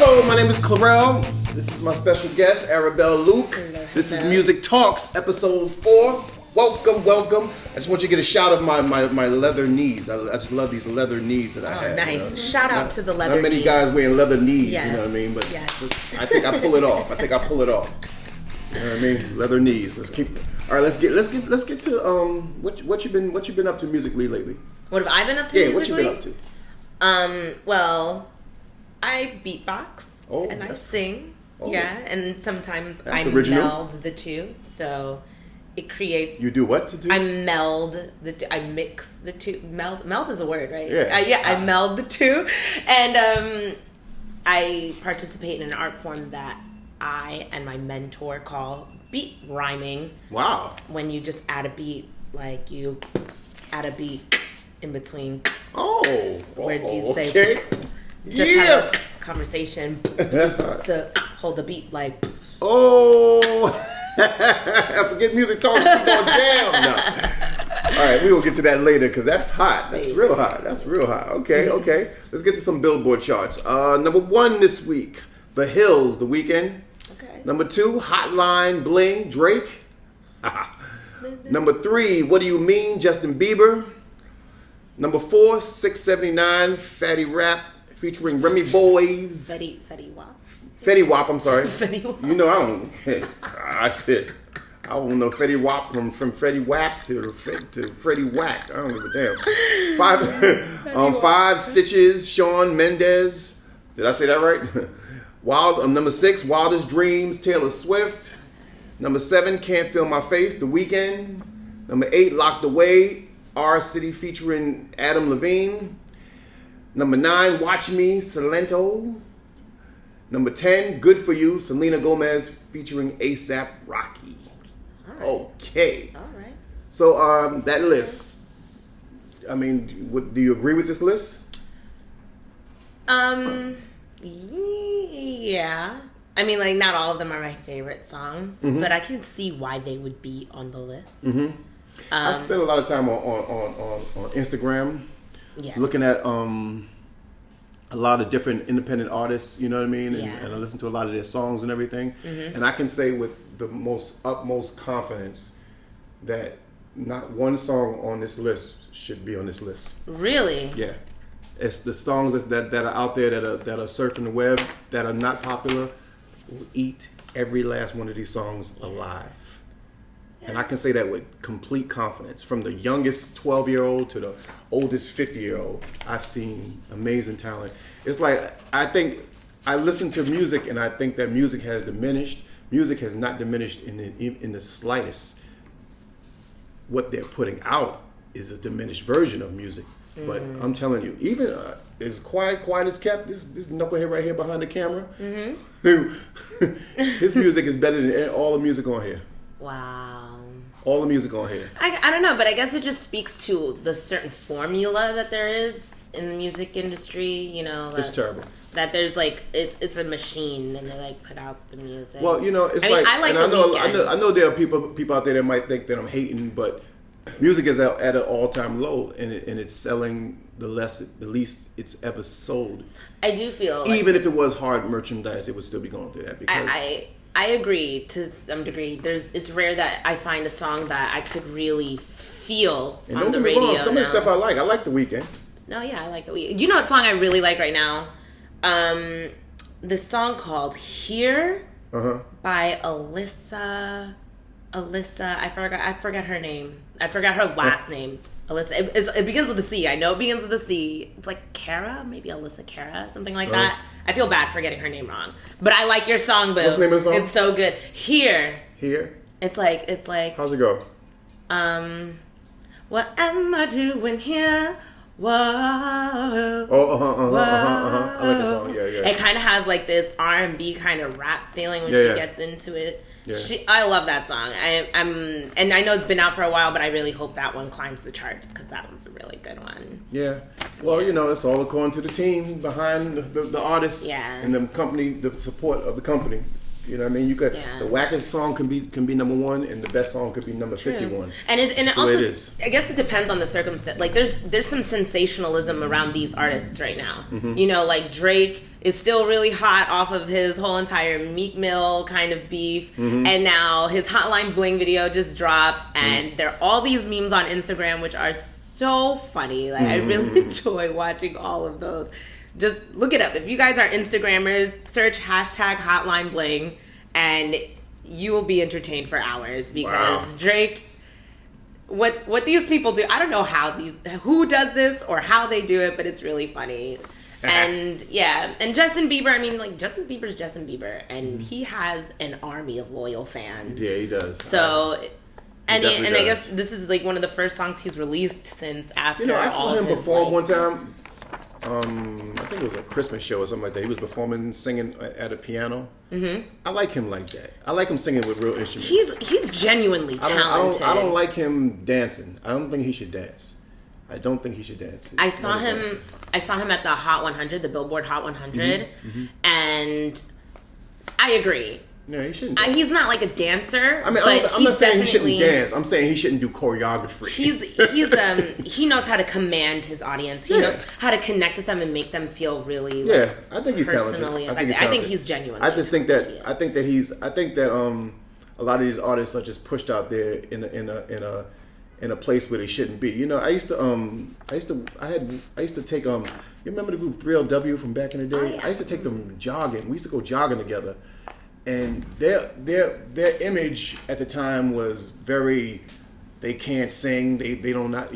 Hello, my name is Clarell. This is my special guest, Arabelle Luke. This is Music Talks, episode 4. Welcome, welcome. I just want you to get a shot of my leather knees. I just love these leather knees that I have. Nice. You know? Shout out to the leather knees. Not many guys wearing leather knees, yes. You know what I mean? But yes. I think I pull it off. You know what I mean? Leather knees. Let's keep. All right, let's get to what you been up to musically lately? What have I been up to musically? What you been up to? Well, I beatbox and I sing. Oh. Yeah, and sometimes That's I original. meld the two. So it creates. You do what to do? I meld the two. I mix the two. Meld is a word, right? Yeah. I meld the two, and I participate in an art form that I and my mentor call beat rhyming. Wow. When you just add a beat, like you add a beat in between. Oh. Where do you say? Okay. Just have a conversation. Hold the beat like. Oh. I forget music talks. Keep on jam now. All right, we will get to that later because that's hot. That's real hot. Okay. Let's get to some Billboard charts. Number 1 this week, The Hills, The Weeknd. Okay. Number 2, Hotline Bling, Drake. Number 3, What Do You Mean, Justin Bieber. Number 4, 679, Fatty Rap featuring Remy Boys. Fetty Wap. Fetty Wap, I'm sorry. Fetty Wap. You know, I don't know Fetty Wap from Fetty Wap to Freddie Whack. I don't give a damn. 5 Stitches, Shawn Mendes. Did I say that right? Number 6, Wildest Dreams, Taylor Swift. Number 7, Can't Feel My Face, The Weeknd. Number 8, Locked Away, R City featuring Adam Levine. Number 9, Watch Me, Salento. Number 10, Good For You, Selena Gomez featuring A$AP Rocky. All right. Okay. All right. So that list, I mean, do you agree with this list? Yeah. I mean, like, not all of them are my favorite songs, but I can see why they would be on the list. Mm-hmm. I spend a lot of time on Instagram, looking at a lot of different independent artists, you know what I mean? And I listen to a lot of their songs and everything. Mm-hmm. And I can say with the utmost confidence that not one song on this list should be on this list. Really? Yeah. It's the songs that are out there that are surfing the web, that are not popular, will eat every last one of these songs alive. Yeah. And I can say that with complete confidence. From the youngest 12-year-old to the oldest 50-year-old, I've seen amazing talent. It's like, I think, I listen to music and I think that music has diminished. Music has not diminished in the slightest. What they're putting out is a diminished version of music. But I'm telling you, even as quiet as kept, this knucklehead right here behind the camera, his music is better than all the music on here. Wow. All the music on here. I don't know, but I guess it just speaks to the certain formula that there is in the music industry, you know. It's terrible. That there's like, it's a machine and they like put out the music. Well, you know, it's I know there are people out there that might think that I'm hating, but music is at an all-time low, and it's selling the least it's ever sold. I do feel even if it was hard merchandise, it would still be going through that. Because I agree to some degree. It's rare that I find a song that I could really feel on the radio. Some of the stuff I like The Weeknd. No, yeah, I like The Weeknd. You know what song I really like right now? This song called "Here" by Alyssa. I forgot her name. I forgot her last name. Alyssa. It begins with a C. I know it begins with a C. It's like Cara, maybe Alyssa Cara, something like that. I feel bad for getting her name wrong, but I like your song, Boo. What's the name of the song? It's so good. Here. It's like. How's it go? What am I doing here? Whoa. I like the song. Yeah. It kind of has like this R&B kind of rap feeling when she gets into it. Yeah. I love that song. And I know it's been out for a while, but I really hope that one climbs the charts because that one's a really good one. Yeah. Well, you know, it's all according to the team behind the artist and the company, the support of the company. You know what I mean? You could Yeah. the wackest song can be number one, and the best song could be number 51. And it That's the also, way it is. I guess it depends on the circumstance. Like there's some sensationalism around these artists right now. Mm-hmm. You know, like Drake is still really hot off of his whole entire Meek Mill kind of beef, Mm-hmm. and now his Hotline Bling video just dropped, and there are all these memes on Instagram which are so funny. Like I really enjoy watching all of those. Just look it up. If you guys are Instagrammers, search hashtag Hotline Bling, and you will be entertained for hours because Drake, what these people do, I don't know who does this or how they do it, but it's really funny. And yeah, and Justin Bieber, I mean, like Justin Bieber's Justin Bieber, and he has an army of loyal fans. Yeah, he does. So. And I does. guess this is like one of the first songs he's released since after. I saw all him his, perform like, one time. I think it was a Christmas show or something like that. He was performing, singing at a piano. Mm-hmm. I like him like that. I like him singing with real instruments. He's genuinely talented. I don't like him dancing. I don't think he should dance. I saw him at the Hot 100, the Billboard Hot 100, and I agree. Yeah, he shouldn't. He's not like a dancer. I mean, but I'm not saying he shouldn't dance. I'm saying he shouldn't do choreography. He knows how to command his audience. He knows how to connect with them and make them feel really I think he's personally talented. I think he's genuine. I think that a lot of these artists are just pushed out there in a place where they shouldn't be. You know, I used to take you remember the group 3LW from back in the day? Oh, yeah. I used to take them jogging. We used to go jogging together. And their image at the time was very, they can't sing, they're not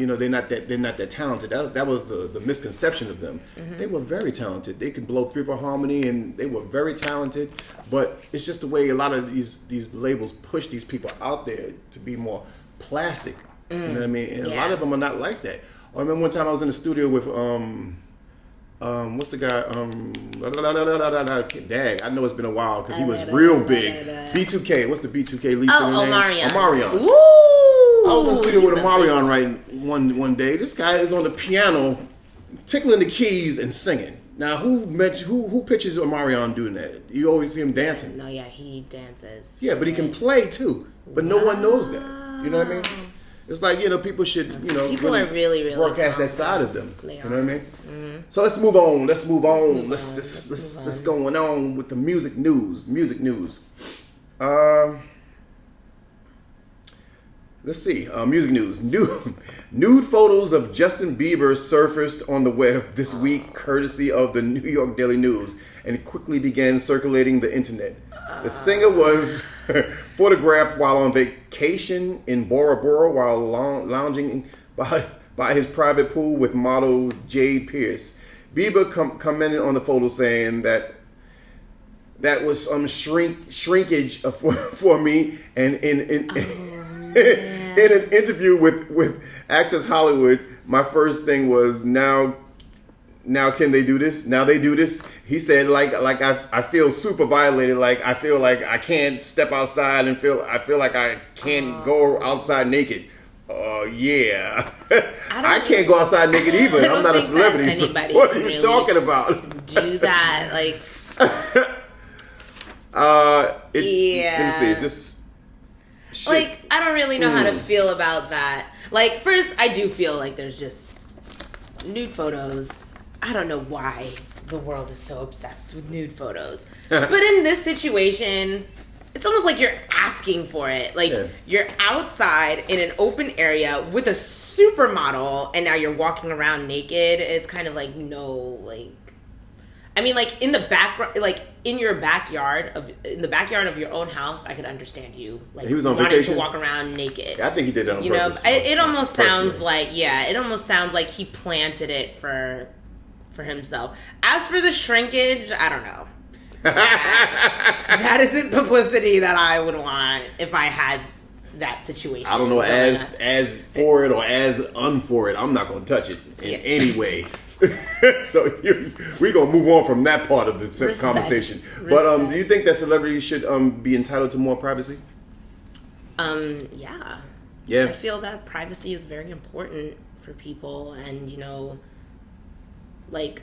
that talented. That was the misconception of them. Mm-hmm. They were very talented. They could blow triple harmony, and they were very talented. But it's just the way a lot of these labels push these people out there to be more plastic. You know what I mean? And a lot of them are not like that. I remember one time I was in the studio with what's the guy? Dag. I know it's been a while because he was real big. B2K. What's the B2K lead singer name? Omarion. Woo! I was in the studio with Omarion one day. This guy is on the piano, tickling the keys and singing. Now, who pictures Omarion doing that? You always see him dancing. No, yeah, he dances. Yeah, but he can play too. But no one knows that. You know what I mean? It's like, people should, people are really broadcast that side of them. You know what I mean? Mm-hmm. So let's move on. Let's going on with the music news. Let's see. Music news. Nude photos of Justin Bieber surfaced on the web this week, courtesy of the New York Daily News, and quickly began circulating the internet. The singer was photographed while on vacation in Bora Bora while lounging by his private pool with model Jade Pierce. Bieber commented on the photo saying that was shrinkage for me, and in an interview with Access Hollywood, my first thing was now can they do this? Now they do this. He said like I feel super violated. Like I feel like I can't step outside and I feel like I can't go outside naked. Yeah. I can't go outside naked either. I'm not a celebrity. So what are you talking about? Do that like. Let me see. Is this shit? Like I don't really know how to feel about that. Like first, I do feel like there's just nude photos. I don't know why the world is so obsessed with nude photos. But in this situation, it's almost like you're asking for it. Like, you're outside in an open area with a supermodel, and now you're walking around naked. It's kind of like, no, like... I mean, like, in the background, like, in the backyard of your own house, I could understand you. Like, he was on wanting vacation? to walk around naked. I think he did it on purpose. It almost sounds like, it almost sounds like he planted it for himself. As for the shrinkage, I don't know. That isn't publicity that I would want if I had that situation. I don't know, as for it or as for it. I'm not going to touch it in any way. So we're going to move on from that part of the conversation. But do you think that celebrities should be entitled to more privacy? Yeah. Yeah. I feel that privacy is very important for people, and like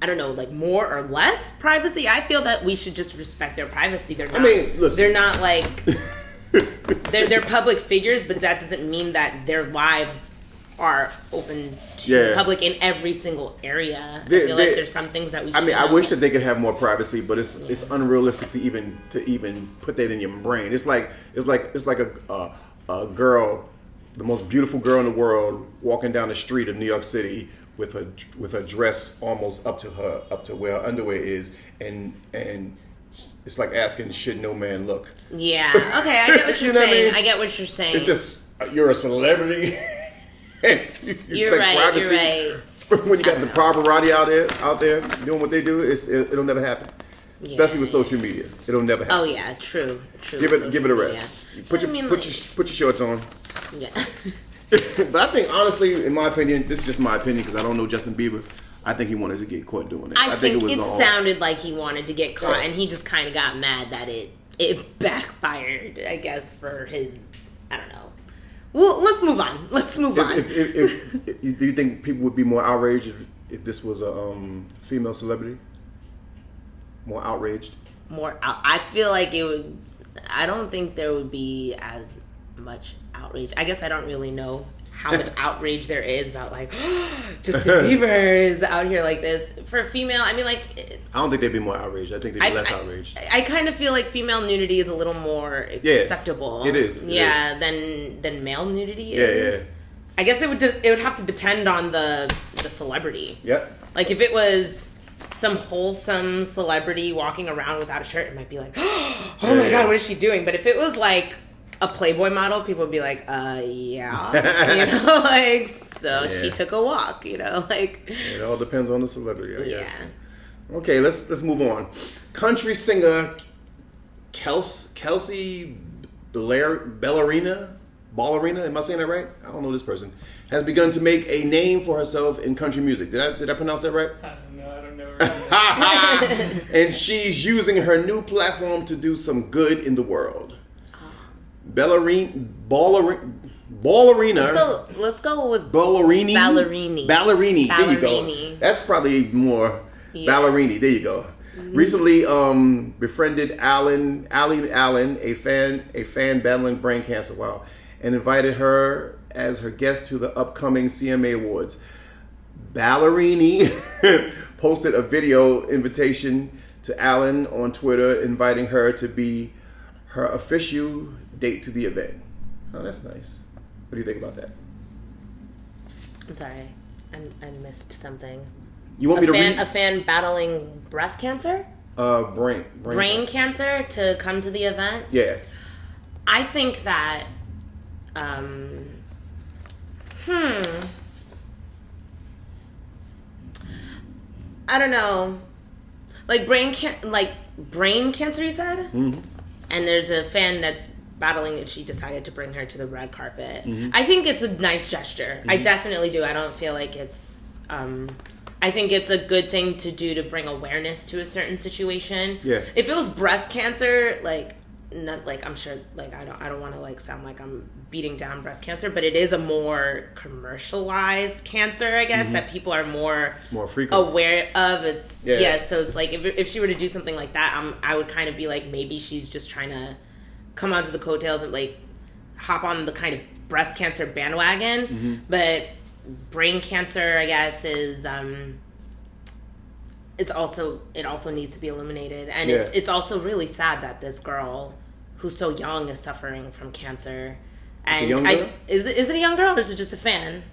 I don't know, like more or less privacy. I feel that we should just respect their privacy. They're not, listen. They're not like they're public figures, but that doesn't mean that their lives are open to the public in every single area. I feel like there's some things that we. I wish that they could have more privacy, but it's unrealistic to even put that in your brain. It's like a girl, the most beautiful girl in the world, walking down the street of New York City with her dress almost up to where her underwear is, and it's like asking, should no man look? Yeah. Okay, I get what you're saying. I get what you're saying. It's just you're a celebrity. You're right. Privacy. When you got the paparazzi out there doing what they do, it'll never happen. Yeah. Especially with social media, it'll never happen. Oh yeah, true. Give it a rest. Put your shorts on. Yeah. But I think honestly, in my opinion, this is just my opinion because I don't know Justin Bieber. I think he wanted to get caught doing it. I think it sounded like he wanted to get caught, and he just kind of got mad that it backfired. I guess for his, I don't know. Well, let's move on. Do you think people would be more outraged if this was a female celebrity? More outraged? I feel like it would. I don't think there would be as much outrage. I guess I don't really know how much outrage there is about like Justin Bieber is out here like this. For a female, I mean, like I don't think they'd be more outraged. I think they'd be less outraged. I kind of feel like female nudity is a little more acceptable. It is. Than male nudity is. Yeah. I guess it would have to depend on the celebrity. Yep. Like if it was some wholesome celebrity walking around without a shirt, it might be like, oh my god, what is she doing? But if it was like a Playboy model, people would be like, like, so she took a walk, like. It all depends on the celebrity, I guess. Yeah. Okay, let's move on. Country singer Kelsey Ballerina, am I saying that right? I don't know this person. Has begun to make a name for herself in country music. Did I pronounce that right? No, I don't know. And she's using her new platform to do some good in the world. Ballerina. Let's go with Ballerini. Ballerini. There you go. That's probably more Ballerini. There you go. Recently, befriended Ali Allen, a fan battling brain cancer. Wow, and invited her as her guest to the upcoming CMA Awards. Ballerini posted a video invitation to Allen on Twitter, inviting her to be her official date to the event. Oh, that's nice. What do you think about that? I'm sorry, I missed something. You want me to read? A fan battling breast cancer? Brain cancer to come to the event? Yeah. I think that, I don't know. Like brain cancer, you said? Mm-hmm. And there's a fan that's battling it. She decided to bring her to the red carpet. Mm-hmm. I think it's a nice gesture. Mm-hmm. I definitely do. I don't feel like it's... I think it's a good thing to do to bring awareness to a certain situation. Yeah. If it was breast cancer, I'm sure, I don't want to sound like I'm beating down breast cancer, but it is a more commercialized cancer, I guess, that people are more frequent aware of. So it's like if she were to do something like that, I would kind of be like, maybe she's just trying to come onto the coattails and hop on the kind of breast cancer bandwagon. Mm-hmm. But brain cancer, I guess, is it also needs to be illuminated, and it's also really sad that this girl who's so young is suffering from cancer. And it's a young girl? Is it a young girl or is it just a fan?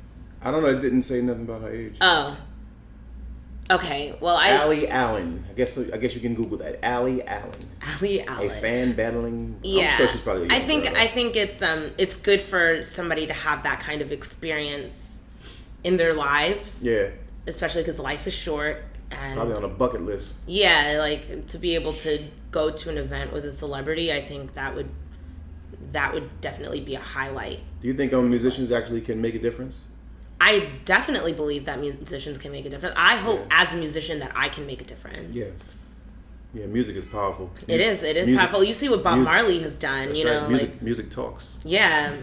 I don't know. It didn't say nothing about her age. Oh. Okay. Well, Ali Allen. I guess you can Google that. Ali Allen. Ali Allen. A fan battling. Yeah. I'm sure she's probably a young girl. I think it's good for somebody to have that kind of experience in their lives. Yeah. Especially because life is short. And probably on a bucket list. Yeah, to be able to go to an event with a celebrity, I think that would definitely be a highlight. Do you think musicians actually can make a difference? I definitely believe that musicians can make a difference. I hope as a musician that I can make a difference. Yeah. Yeah, music is powerful. It is powerful. You see what Bob Marley has done, Right. Music talks. Yeah,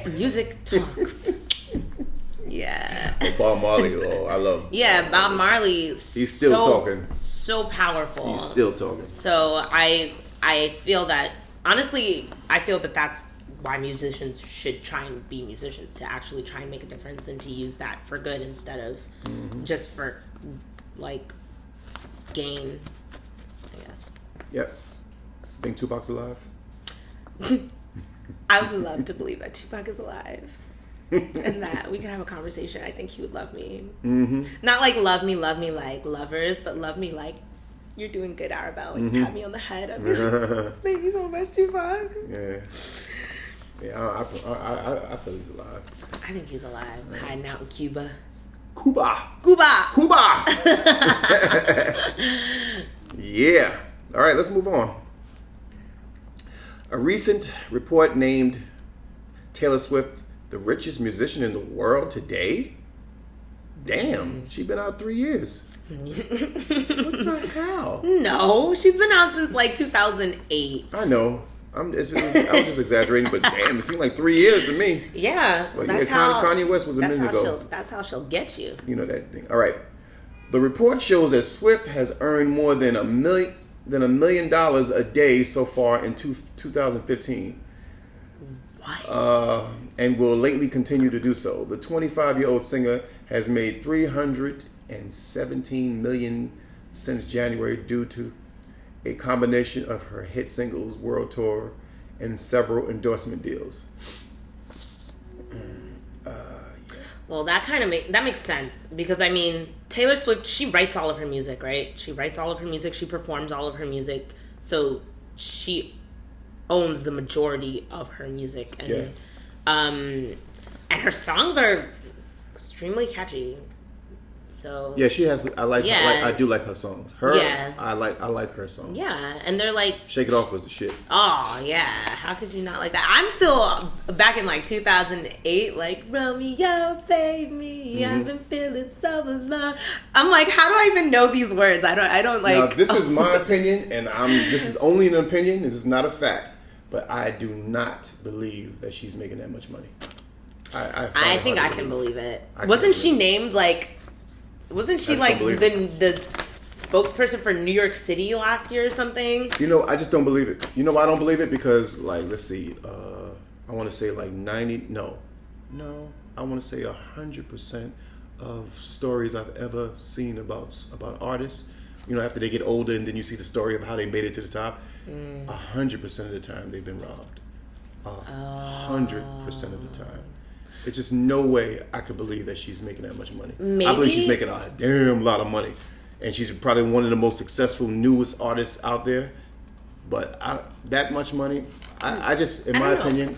music talks. Yeah. Bob Marley, I love. Yeah, Bob Marley. He's still talking. So powerful. He's still talking. So I feel that, honestly, I feel that that's why musicians should try and be musicians, to actually try and make a difference and to use that for good instead of just for like gain, I guess. Yep. Think Tupac's alive? I would love to believe that Tupac is alive. And that we could have a conversation. I think he would love me. Mm-hmm. Not like love me like lovers, but love me like, you're doing good, Arabelle. And pat me on the head. I'm like, thank you so much, Tupac. Yeah. Yeah, I feel he's alive. I think he's alive, hiding out in Cuba. Cuba! Yeah. All right, let's move on. A recent report named Taylor Swift the richest musician in the world today. Damn, she's been out 3 years. What the hell? No, she's been out since like 2008. I know. I was just exaggerating, but damn, it seemed like 3 years to me. Yeah, But that's yeah, how Kanye West was a minute ago. That's how she'll get you. You know that thing. All right. The report shows that Swift has earned more than $1 million a day so far in 2015. What? And will lately continue to do so. The 25-year-old singer has made $317 million since January due to a combination of her hit singles, world tour, and several endorsement deals. Well, that makes sense, because I mean, Taylor Swift, she writes all of her music, right? She writes all of her music, she performs all of her music, so she owns the majority of her music, and and her songs are extremely catchy. So yeah, she has. I do like her songs. I like her songs. Yeah, and they're like, "Shake It Off" was the shit. Oh yeah, how could you not like that? I'm still back in like 2008, like Romeo save me. I've been feeling so alone. I'm like, how do I even know these words? I don't like. Now, this is my opinion, and this is only an opinion. This is not a fact, but I do not believe that she's making that much money. I think I can believe it. Wasn't she named like? Wasn't she like the spokesperson for New York City last year or something? You know, I just don't believe it. You know why I don't believe it? Because, like, let's see, I want to say like 90, no, I want to say 100% of stories I've ever seen about artists, you know, after they get older and then you see the story of how they made it to the top, 100% of the time they've been robbed. 100% of the time. It's just no way I could believe that she's making that much money. Maybe. I believe she's making a damn lot of money. And she's probably one of the most successful, newest artists out there. But that much money, I just, in my opinion,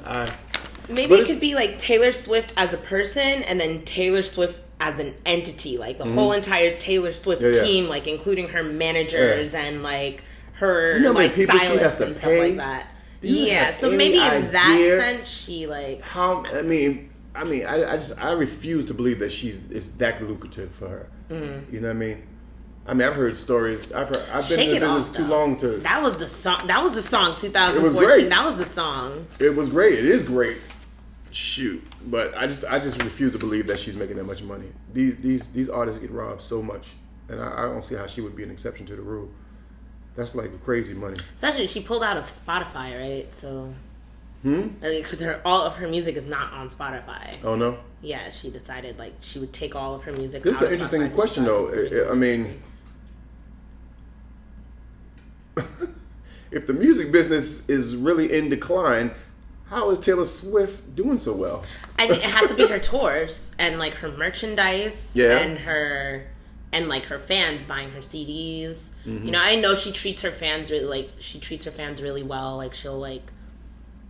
Maybe it could be like Taylor Swift as a person and then Taylor Swift as an entity. Like the whole entire Taylor Swift team, like including her managers and like her like stylists and stuff like that. Yeah, so maybe in that sense, she like... I refuse to believe that it's that lucrative for her. You know what I mean? I mean, I've heard stories. I've been in the business too long to... That was the song 2014. It was great. That was the song. It was great. It is great. Shoot. But I just refuse to believe that she's making that much money. These artists get robbed so much. And I don't see how she would be an exception to the rule. That's like crazy money. Especially she pulled out of Spotify, right? So... Because all of her music is not on Spotify. Oh no? Yeah, she decided like she would take all of her music. This is an interesting question, though. I mean, if the music business is really in decline, how is Taylor Swift doing so well? I think it has to be her tours and like her merchandise and like her fans buying her CDs. You know, I know she treats her fans really well. Like she'll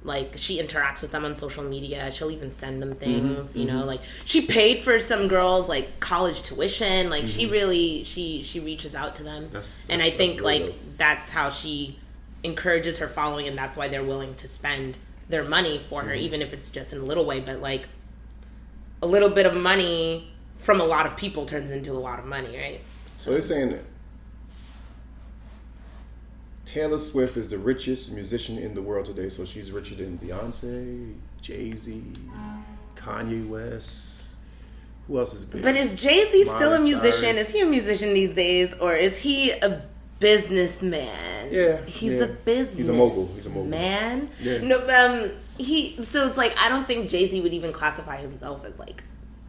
like she interacts with them on social media. She'll even send them things, you know, like she paid for some girls like college tuition. Like she really, she reaches out to them. And I think like that's how she encourages her following, and that's why they're willing to spend their money for her, even if it's just in a little way. But like a little bit of money from a lot of people turns into a lot of money, right? So they're saying that Taylor Swift is the richest musician in the world today, so she's richer than Beyonce, Jay-Z, Kanye West, Who else is big? But is Jay-Z still a Miley musician? Cyrus. Is he a musician these days, or is he a businessman? Yeah, he's yeah. a business. He's a mogul. He's a mogul. Man. Yeah. No, so it's like I don't think Jay-Z would even classify himself as like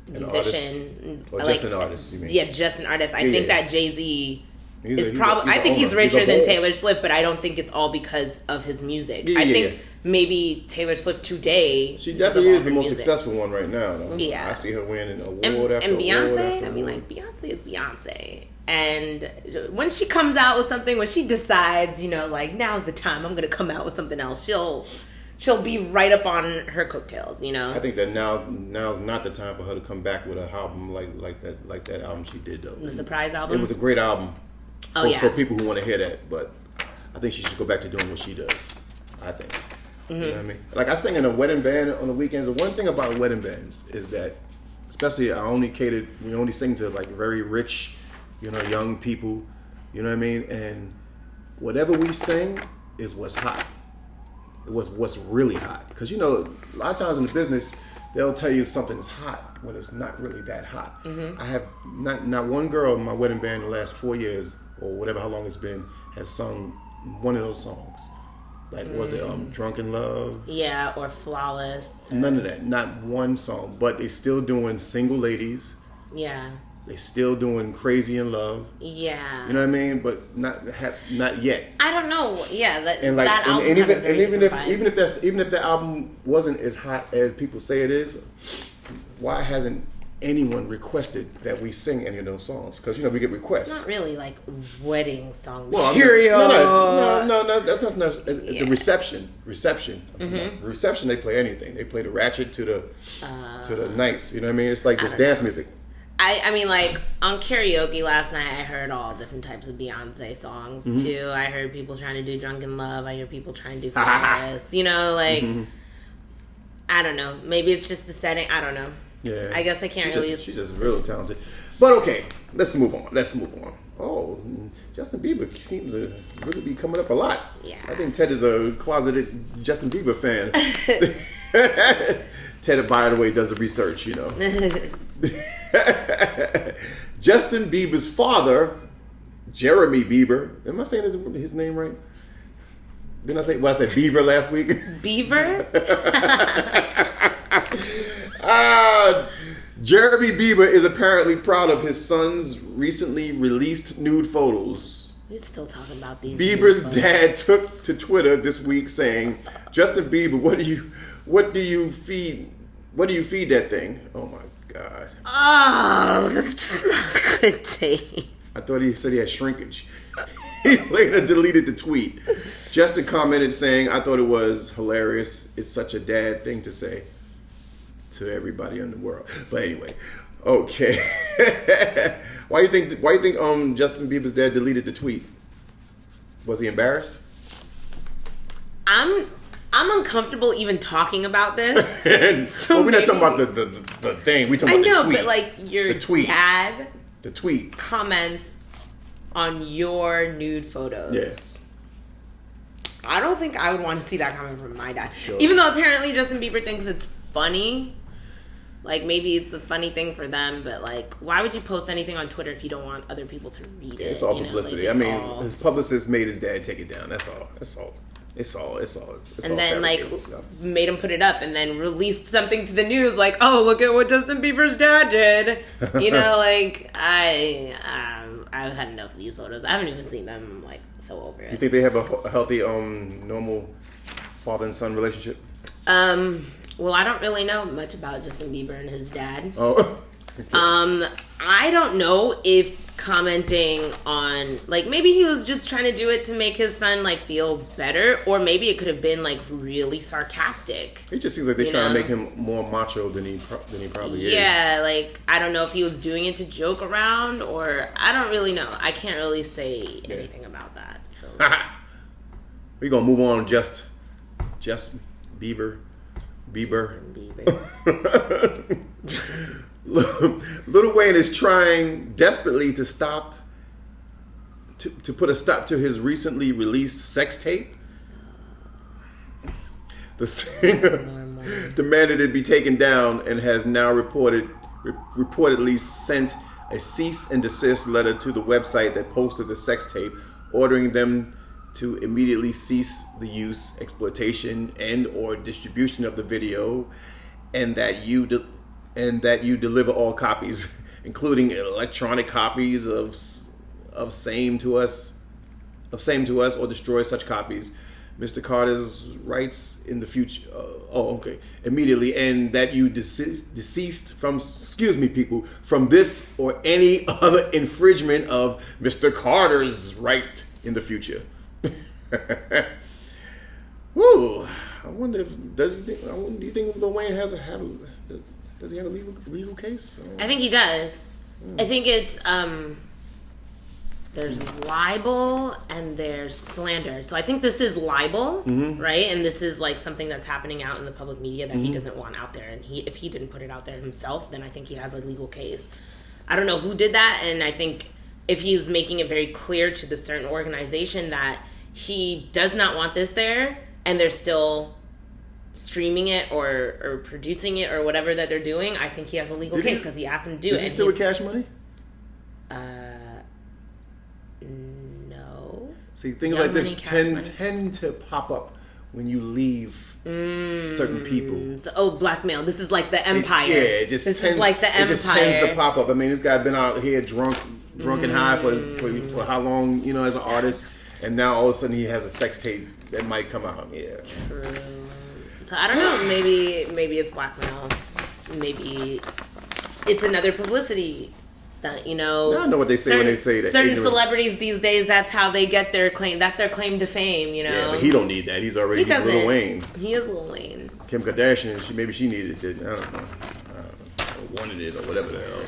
a musician, Or like, just an artist, you mean? Yeah, just an artist. I Yeah, think yeah. that Jay-Z He's is a- probably. he's I think a he's owner. He's a richer than boss. Taylor Swift, but I don't think it's all because of his music. Yeah, I yeah, think yeah. maybe Taylor Swift today. She because definitely of all is the her most music. successful one right now. Though. Yeah. I see her winning award And after award Beyonce, after I mean, award. like, Beyonce is Beyonce. And when she comes out with something, when she decides, like, now's the time, I'm going to come out with something else, she'll be right up on her coattails, I think that now's not the time for her to come back with an album like that album she did though. The surprise album? It was a great album. Oh, yeah. For people who want to hear that, but I think she should go back to doing what she does. I think. You know what I mean? Like I sing in a wedding band on the weekends. The one thing about wedding bands is that, especially we only sing to like very rich, young people. You know what I mean? And whatever we sing is what's hot. What's really hot. Because a lot of times in the business, they'll tell you something's hot when it's not really that hot. I have not one girl in my wedding band in the last 4 years or whatever how long it's been has sung one of those songs. Like was it Drunken Love? Yeah, or Flawless. None of that. Not one song. But they still doing Single Ladies. Yeah. They still doing Crazy in Love. Yeah. You know what I mean? But not yet. I don't know. Yeah, that And like, that album and had a even very even different if vibe. even if the album wasn't as hot as people say it is, why hasn't anyone requested that we sing any of those songs? Because we get requests. It's not really like wedding song Well, material. No, that's not the reception. Reception, they play anything. They play the ratchet to the nice. You know what I mean? It's like this dance music. I mean, like, on karaoke last night, I heard all different types of Beyonce songs, too. I heard people trying to do Drunken Love. I heard people trying to do Flawless. I don't know. Maybe it's just the setting. I don't know. Yeah. I guess I can't really... She's just really talented. But okay, let's move on. Oh, Justin Bieber seems to really be coming up a lot. Yeah. I think Ted is a closeted Justin Bieber fan. Ted, by the way, does the research, Justin Bieber's father, Jeremy Bieber. Am I saying his name right? Didn't I say Bieber last week? Beaver? Jeremy Bieber is apparently proud of his son's recently released nude photos. We're still talking about these. Bieber's dad took to Twitter this week saying, "Justin Bieber, what do you feed that thing?" Oh my God. Oh, that's just not good taste. I thought he said he had shrinkage. He later deleted the tweet. Justin commented saying, "I thought it was hilarious. It's such a dad thing to say to everybody in the world." But anyway, okay. Why do you think Justin Bieber's dad deleted the tweet? Was he embarrassed? I'm uncomfortable even talking about this. We're not talking about the thing. We're talking I about know, the tweet. but like your The tweet. dad The tweet. comments on your nude photos. Yes. I don't think I would want to see that coming from my dad. Sure. Even though apparently Justin Bieber thinks it's funny. Like, maybe it's a funny thing for them, but like, why would you post anything on Twitter if you don't want other people to read it? It's all publicity. Like, I mean, his publicist made his dad take it down. That's all. It's all and then like fabricated stuff. made him put it up and then released something to the news like, oh, look at what Justin Bieber's dad did. Like I've had enough of these photos. I haven't even seen them. I'm like so over it. You think they have a healthy, normal father and son relationship? Well, I don't really know much about Justin Bieber and his dad. Oh. I don't know if commenting on, like, maybe he was just trying to do it to make his son, like, feel better, or maybe it could have been, like, really sarcastic. It just seems like they're trying to make him more macho than he probably is. Yeah, like, I don't know if he was doing it to joke around, or I don't really know. I can't really say anything about that. So We're gonna move on. Just Bieber. Justin Bieber. Lil Wayne is trying desperately to put a stop to his recently released sex tape. The singer demanded it be taken down and has now reported reportedly sent a cease and desist letter to the website that posted the sex tape, ordering them to immediately cease the use, exploitation, and or distribution of the video, and that you deliver all copies, including electronic copies of same to us, or destroy such copies. Mr. Carter's rights in the future. Immediately, and that you deceased from. Excuse me, people, from this or any other infringement of Mr. Carter's right in the future. Woo! I wonder if do you think Lil Wayne does he have a legal case? I think he does. I think it's there's libel and there's slander. So I think this is libel, right? And this is like something that's happening out in the public media that he doesn't want out there. And if he didn't put it out there himself, then I think he has a legal case. I don't know who did that, and I think if he's making it very clear to the certain organization that he does not want this there, and they're still streaming it or producing it or whatever that they're doing, I think he has a legal case because he asked him to do it. Is he still with Cash Money? No. See, things like this tend to pop up when you leave certain people. So, blackmail. This is like the empire. This is like the empire. It just tends to pop up. I mean, this guy been out here drunk and high for how long, as an artist, and now all of a sudden he has a sex tape that might come out. Yeah. True. So I don't know. Maybe it's blackmail. Maybe it's another publicity stunt. I know what they say when they say that. Certain celebrities these days, that's how they get their claim. That's their claim to fame. Yeah, but he don't need that. He's already Lil Wayne. He is Lil Wayne. Kim Kardashian, she needed it. I don't know. Or wanted it or whatever the hell.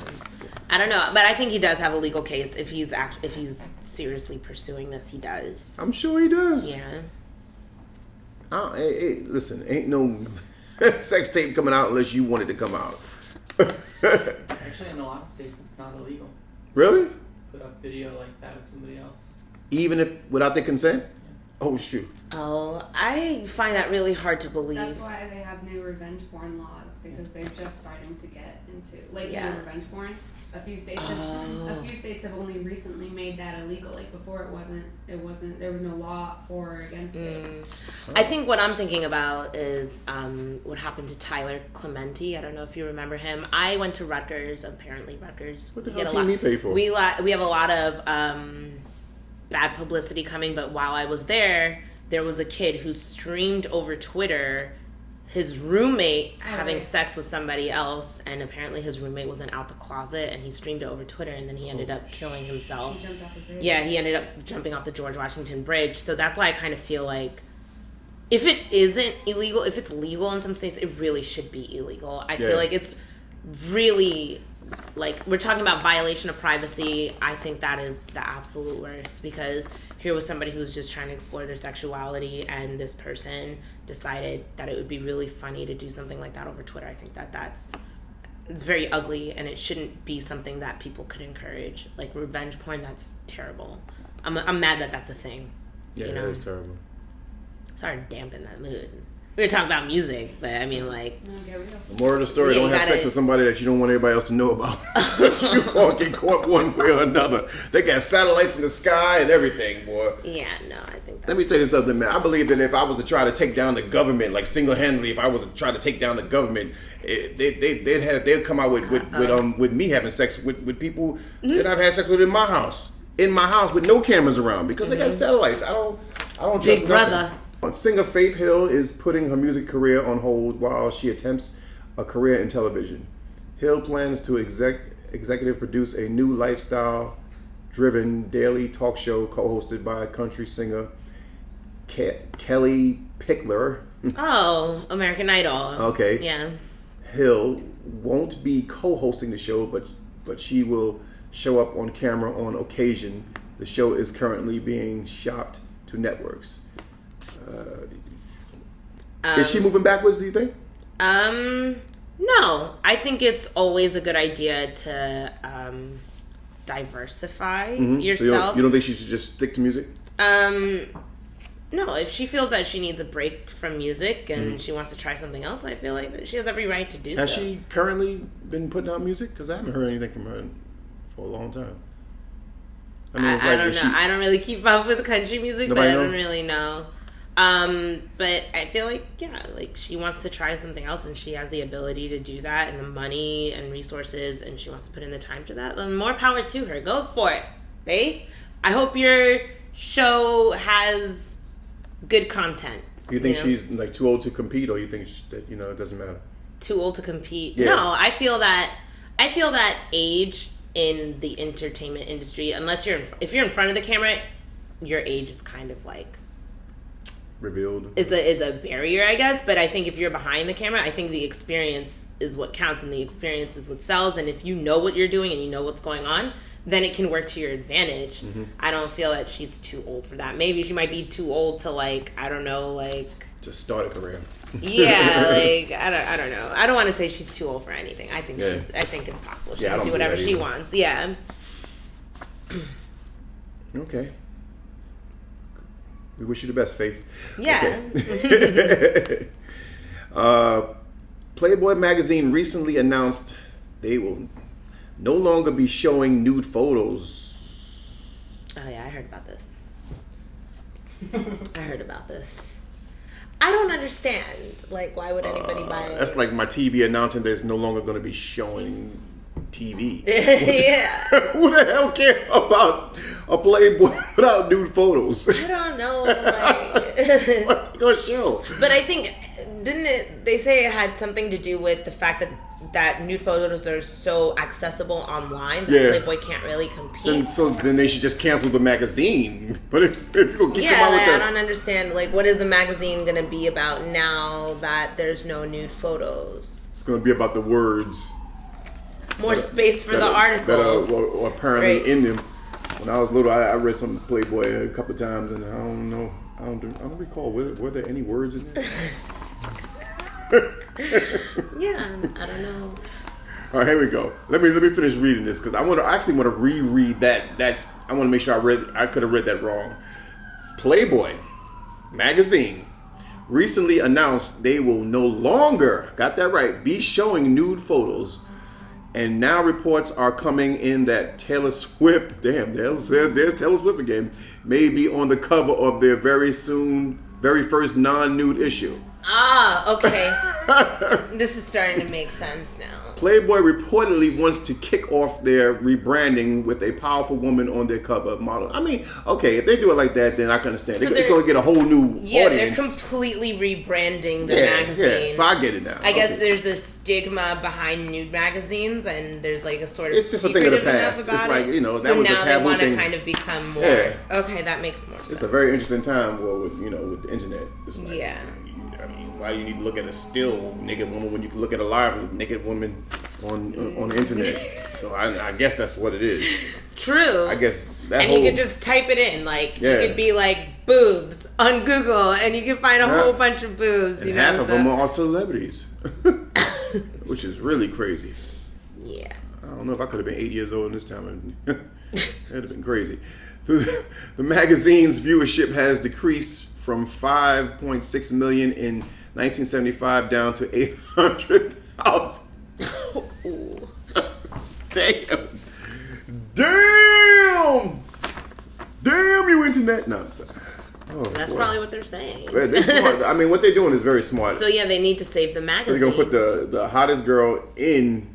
I don't know, but I think he does have a legal case if he's seriously pursuing this. He does. I'm sure he does. Yeah. Hey, listen, ain't no sex tape coming out unless you want it to come out. Actually, in a lot of states, it's not illegal. Really? Put up video like that of somebody else. Even if without their consent? Yeah. Oh shoot. Oh, I find that really hard to believe. That's why they have new revenge porn laws, because they're just starting to get into new revenge porn. A few states have only recently made that illegal. Like before it wasn't there was no law for or against it. I think what I'm thinking about is what happened to Tyler Clementi. I don't know if you remember him. I went to Rutgers. Apparently Rutgers. What the hell team he pay for? We have a lot of bad publicity coming, but while I was there was a kid who streamed over Twitter his roommate having sex with somebody else, and apparently his roommate wasn't out the closet, and he streamed it over Twitter, and then he ended up killing himself. He jumped off the bridge. Yeah, he ended up jumping off the George Washington Bridge. So that's why I kind of feel like if it isn't illegal, if it's legal in some states, it really should be illegal. I feel like it's really, like, we're talking about violation of privacy. I think that is the absolute worst, because here was somebody who was just trying to explore their sexuality, and this person decided that it would be really funny to do something like that over Twitter. I think it's very ugly, and it shouldn't be something that people could encourage. Like revenge porn, that's terrible. I'm mad that that's a thing. Yeah, that is terrible. Sorry to dampen that mood. We were talking about music, but I mean, like... No, get real. The moral of the story, don't have sex with somebody that you don't want everybody else to know about. You won't get caught one way or another. They got satellites in the sky and everything, boy. Yeah, no, I think that's... Let me tell you something, man. I believe that if I was to try to take down the government, like single-handedly, if I was to try to take down the government, they'd come out with me having sex with people that I've had sex with in my house with no cameras around, because they got satellites. I don't trust Big brother. Singer Faith Hill is putting her music career on hold while she attempts a career in television. Hill plans to executive produce a new lifestyle-driven daily talk show co-hosted by country singer Kelly Pickler. Oh, American Idol. Okay. Yeah. Hill won't be co-hosting the show, but she will show up on camera on occasion. The show is currently being shopped to networks. Is she moving backwards, do you think? No. I think it's always a good idea to diversify yourself. So you don't think she should just stick to music? No, if she feels that she needs a break from music and she wants to try something else, I feel like that she has every right to do Has so. she currently been putting out music? Because I haven't heard anything from her for a long time. I don't know. I don't really keep up with country music, but I don't really know. But I feel like, like she wants to try something else and she has the ability to do that and the money and resources and she wants to put in the time to that. Then more power to her. Go for it, Faith. I hope your show has good content. You think she's like too old to compete, or you think that it doesn't matter? Too old to compete? Yeah. No, I feel that age in the entertainment industry, unless if you're in front of the camera, your age is kind of like revealed. It's a barrier, I guess. But I think if you're behind the camera, I think the experience is what counts, and the experience is what sells. And if you know what you're doing and you know what's going on, then it can work to your advantage. I don't feel that she's too old for that. Maybe she might be too old to just start a career. Yeah, I don't know. I don't want to say she's too old for anything. I think I think it's possible. She can do whatever she wants. Yeah. Okay. We wish you the best, Faith. Yeah. Okay. Playboy magazine recently announced they will no longer be showing nude photos. Oh yeah, I heard about this. I don't understand. Like, why would anybody buy it? That's like my TV announcing there's no longer going to be showing TV. Yeah. Who the hell cares about a Playboy without nude photos? I don't know. Like, what they gonna show? But I think, they say it had something to do with the fact that nude photos are so accessible online that Playboy can't really compete. So then they should just cancel the magazine. But if you go come out with I don't understand. Like, what is the magazine going to be about now that there's no nude photos? It's going to be about the words. More space for the articles. That are apparently in them. When I was little, I read some Playboy a couple of times, and I don't know. I don't recall. Were there any words in there? Yeah, I don't know. All right, here we go. Let me finish reading this because I actually want to reread that. I want to make sure I could have read that wrong. Playboy magazine recently announced they will no longer, got that right, be showing nude photos. And now reports are coming in that Taylor Swift, there's Taylor Swift again, may be on the cover of their very first non-nude issue. Ah, okay. This is starting to make sense now. Playboy reportedly wants to kick off their rebranding with a powerful woman on their cover model. I mean, okay, if they do it like that, then I can understand. So it's going to get a whole new audience. They're completely rebranding the magazine. Yeah, so I get it now. I guess there's a stigma behind nude magazines, and there's like a sort of it's just a thing of the past. It's like, that was a taboo thing. So now they want to kind of become more. Yeah. Okay, that makes more sense. It's a very interesting time with the internet. It's like, yeah. I mean, why do you need to look at a still naked woman when you can look at a live naked woman on the internet? So I guess that's what it is. True. I guess that. And you could just type it in, like you could be like boobs on Google, and you can find a whole bunch of boobs. And half of them are celebrities, which is really crazy. Yeah. I don't know if I could have been 8 years old in this time. That'd have been crazy. The magazine's viewership has decreased from 5.6 million in 1975 down to 800,000. Damn, you internet. No, I'm sorry. Oh, that's probably what they're saying. They're smart. I mean, what they're doing is very smart. So yeah, they need to save the magazine. So they're gonna put the hottest girl in.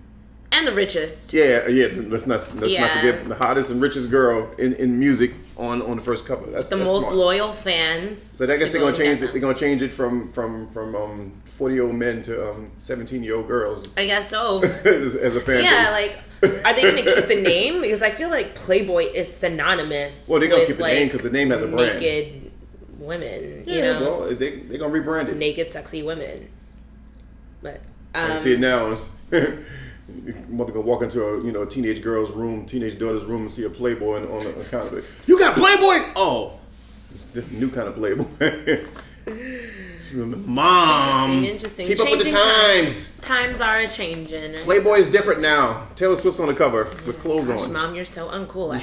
And the richest. Yeah. Let's not forget the hottest and richest girl in music on the first cover. That's the most smart. Loyal fans. So I guess they're gonna change it. They're gonna change it from 40-year-old men to 17-year-old girls. I guess so. as a fan base. Yeah, like, are they gonna keep the name? Because I feel like Playboy is synonymous. Well, they're gonna with, keep the name because the name has a brand. Naked women. Yeah, you know, well, they're gonna rebrand it. Naked, sexy women. But I see it now. Mother gonna walk into a teenage daughter's room and see a Playboy on the account of it. You got Playboy? Oh, it's this new kind of Playboy. Mom, interesting. Keep up with the times. Times are changing. Playboy is different now. Taylor Swift's on the cover with clothes on. Mom, you're so uncool.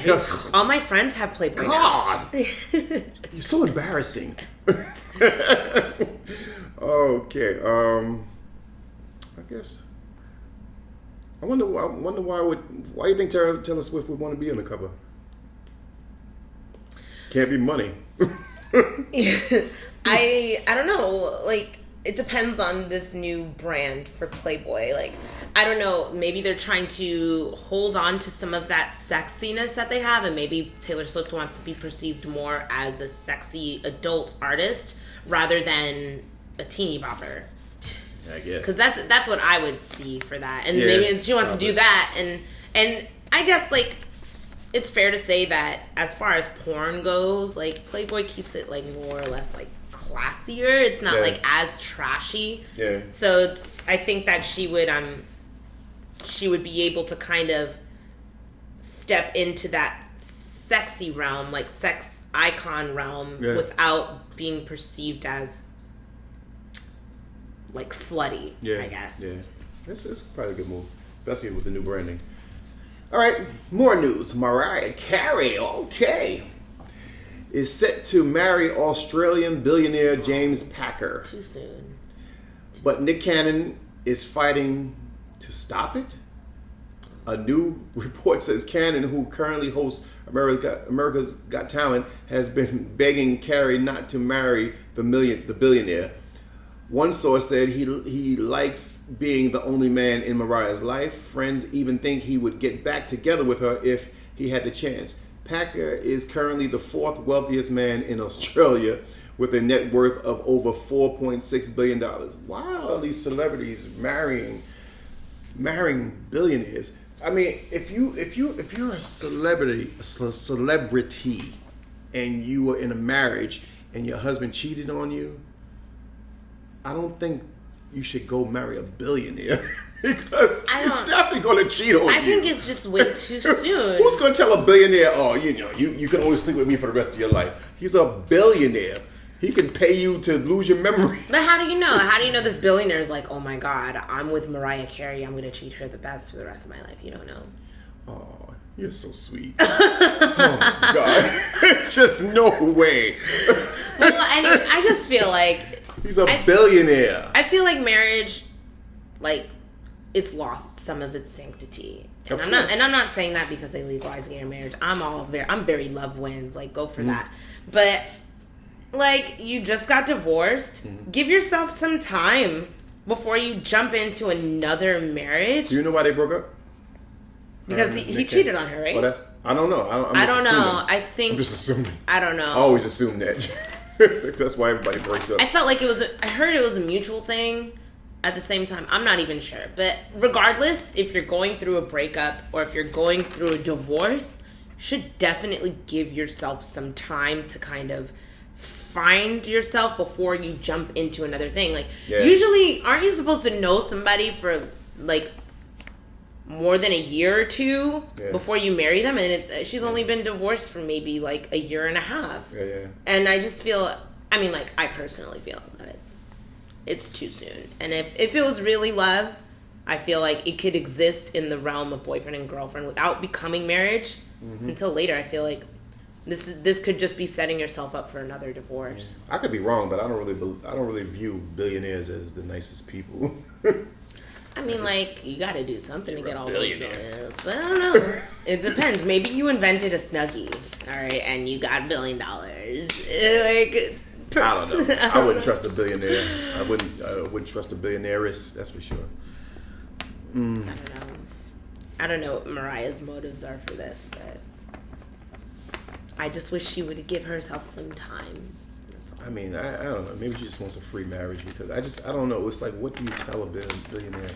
All my friends have Playboy. God, you're so embarrassing. Okay. I guess. I wonder why you think Taylor Swift would want to be on the cover? Can't be money. I don't know. Like, it depends on this new brand for Playboy. Like, I don't know. Maybe they're trying to hold on to some of that sexiness that they have, and maybe Taylor Swift wants to be perceived more as a sexy adult artist rather than a teeny bopper. I guess. Because that's what I would see for that, and Yeah, maybe she wants probably. to do that, and I guess like it's fair to say that as far as porn goes, like Playboy keeps it like more or less like classier. It's not like as trashy. Yeah. So I think that she would be able to kind of step into that sexy realm, like sex icon realm, without being perceived as like slutty, I guess. Yeah. It's probably a good move, especially with the new branding. All right, more news. Mariah Carey, is set to marry Australian billionaire James Packer. Too soon. But Nick Cannon is fighting to stop it. A new report says Cannon, who currently hosts America's Got Talent, has been begging Carey not to marry the billionaire. One source said he likes being the only man in Mariah's life. Friends even think he would get back together with her if he had the chance. Packer is currently the fourth wealthiest man in Australia with a net worth of over $4.6 billion. Why are all these celebrities marrying billionaires? I mean, if you're a celebrity, and you are in a marriage and your husband cheated on you, I don't think you should go marry a billionaire because he's definitely going to cheat on you. I think it's just way too soon. Who's going to tell a billionaire, oh, you can only sleep with me for the rest of your life? He's a billionaire. He can pay you to lose your memory. But how do you know? How do you know this billionaire is like, oh my God, I'm with Mariah Carey. I'm going to treat her the best for the rest of my life. You don't know. Oh, you're so sweet. Oh, my God. Just no way. Well, I just feel like... He's a billionaire. I feel like marriage, like, it's lost some of its sanctity. And I'm not saying that because they legalized gay marriage. I'm very love wins. Like, go for that. But... like, you just got divorced. Give yourself some time before you jump into another marriage. Do you know why they broke up? Because he cheated on her, right? Well, I don't know. I don't know. I think... I'm just assuming. I don't know. I always assume that. That's why everybody breaks up. I felt like I heard it was a mutual thing. At the same time, I'm not even sure. But regardless, if you're going through a breakup or if you're going through a divorce, you should definitely give yourself some time to kind of find yourself before you jump into another thing. Like, usually, aren't you supposed to know somebody for, like, more than a year or two before you marry them? And she's only been divorced for maybe, like, a year and a half. And I just feel, I mean, like, I personally feel that it's too soon. And if it was really love, I feel like it could exist in the realm of boyfriend and girlfriend without becoming marriage until later. I feel like this could just be setting yourself up for another divorce. I could be wrong, but I don't really view billionaires as the nicest people. I mean, like, you got to do something to get all those billions. But I don't know. It depends. Maybe you invented a Snuggie, all right, and you got $1 billion. Like, I don't know. I wouldn't trust a billionaire. I wouldn't trust a billionaireess. That's for sure. I don't know. I don't know what Mariah's motives are for this, but I just wish she would give herself some time. I mean, I don't know. Maybe she just wants a free marriage because I don't know. It's like, what do you tell a billionaire?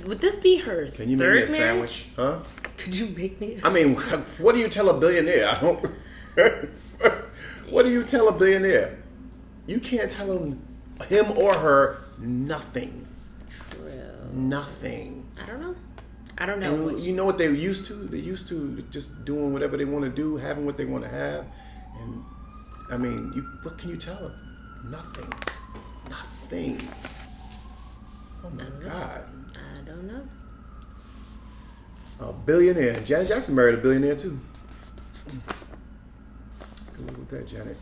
Would this be her Can you third make me a marriage? sandwich? Huh? Could you make me? I mean, what do you tell a billionaire? I don't. What do you tell a billionaire? You can't tell him or her nothing. True. Nothing. I don't know. And you know what they're used to? They're used to just doing whatever they want to do, having what they want to have. And, I mean, what can you tell them? Nothing. Oh, my God. I don't know. A billionaire. Janet Jackson married a billionaire, too. Good with that, Janet.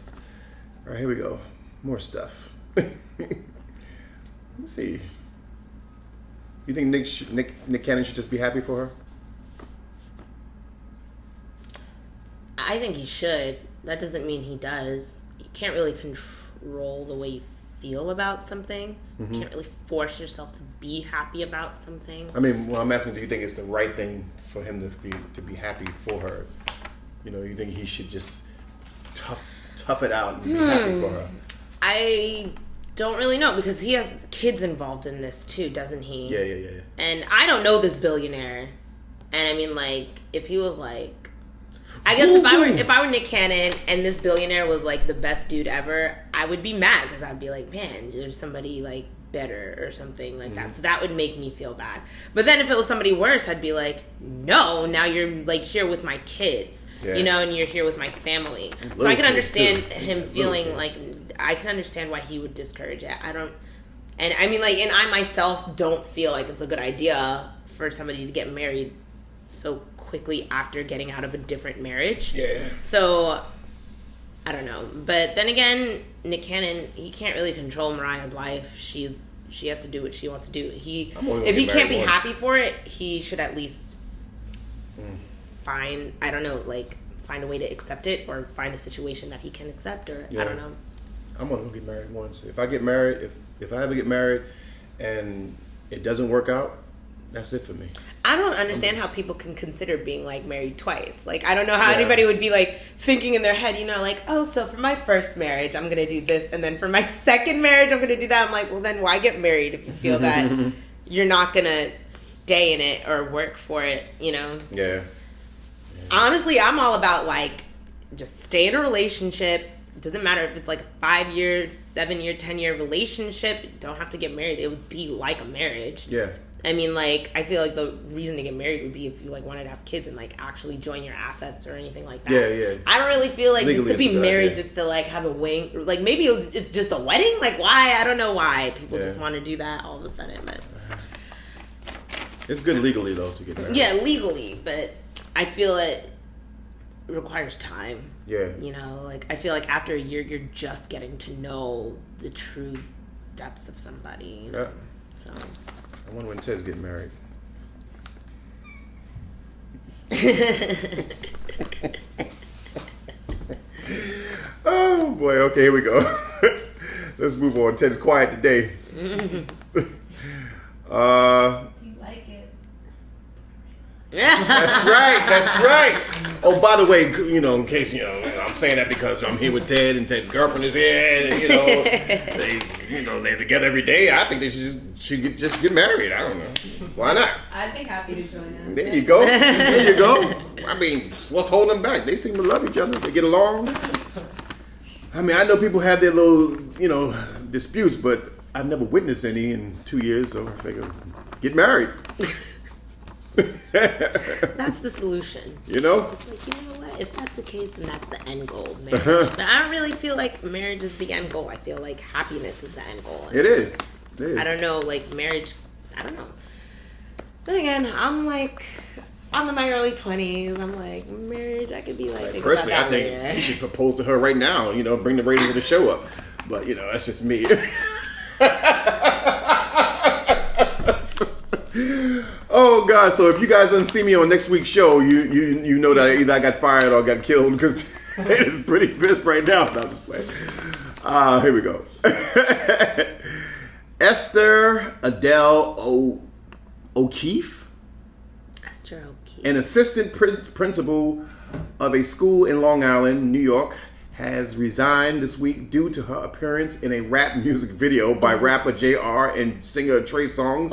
All right, here we go. More stuff. Let me see. You think Nick Cannon should just be happy for her? I think he should. That doesn't mean he does. You can't really control the way you feel about something. You can't really force yourself to be happy about something. I mean, well, I'm asking, do you think it's the right thing for him to be happy for her? You know, you think he should just tough it out and be happy for her? I don't really know, because he has kids involved in this too, doesn't he? Yeah. And I don't know this billionaire. And I mean, like, if he was like, I guess if I were Nick Cannon and this billionaire was like the best dude ever, I would be mad, because I'd be like, man, there's somebody like better or something like that. So that would make me feel bad. But then if it was somebody worse, I'd be like, no, now you're like here with my kids, you know, and you're here with my family. So I can understand him feeling like, I can understand why he would discourage it. And I mean, like, and I myself don't feel like it's a good idea for somebody to get married so quickly after getting out of a different marriage. Yeah. So I don't know. But then again, Nick Cannon, he can't really control Mariah's life. She has to do what she wants to do. If he can't be happy for it, he should at least find a way to accept it, or find a situation that he can accept, or I don't know. I'm gonna get married once. If I get married, if I ever get married and it doesn't work out, that's it for me. I don't understand how people can consider being like married twice. Like, I don't know how anybody would be like thinking in their head, you know, like, oh, so for my first marriage, I'm going to do this. And then for my second marriage, I'm going to do that. I'm like, well, then why get married if you feel that you're not going to stay in it or work for it, you know? Yeah. Honestly, I'm all about like, just stay in a relationship. It doesn't matter if it's like a 5-year, 7-year, 10-year relationship. You don't have to get married. It would be like a marriage. Yeah. I mean, like, I feel like the reason to get married would be if you, like, wanted to have kids and, like, actually join your assets or anything like that. Yeah. I don't really feel like Legally, just to be married, idea. just to, like, have a wing. Like, maybe it's just a wedding. Like, why? I don't know why people just want to do that all of a sudden. But it's good legally, though, to get married. yeah, legally. But I feel it requires time. Yeah. You know, like, I feel like after a year, you're just getting to know the true depths of somebody. You know? So... I wonder when Ted's getting married. Oh boy, okay, here we go. Let's move on. Ted's quiet today. Do you like it? That's right. Oh, by the way, you know, in case, you know, I'm saying that because I'm here with Ted and Ted's girlfriend is here, and, you know, they're together every day. I think they should just get married. I don't know. Why not? I'd be happy to join us. There you go. There you go. I mean, what's holding them back? They seem to love each other. They get along. I mean, I know people have their little, you know, disputes, but I've never witnessed any in 2 years, so I figure, get married. That's the solution. You know? It's just like, you know what? If that's the case, then that's the end goal, marriage. But I don't really feel like marriage is the end goal. I feel like happiness is the end goal. It is. It is. I don't know, like, marriage, I don't know. Then again, I'm in my early 20s. I'm like, marriage, I could be like, think personally, about I that think later. you should propose to her right now, you know, bring the ratings of the show up. But, you know, that's just me. Oh God! So if you guys don't see me on next week's show, you know that either I got fired or got killed, because it is pretty pissed right now. No, I'm just playing. Here we go. Esther Adele O'Keefe, an assistant principal of a school in Long Island, New York, has resigned this week due to her appearance in a rap music video by rapper JR and singer Trey Songz.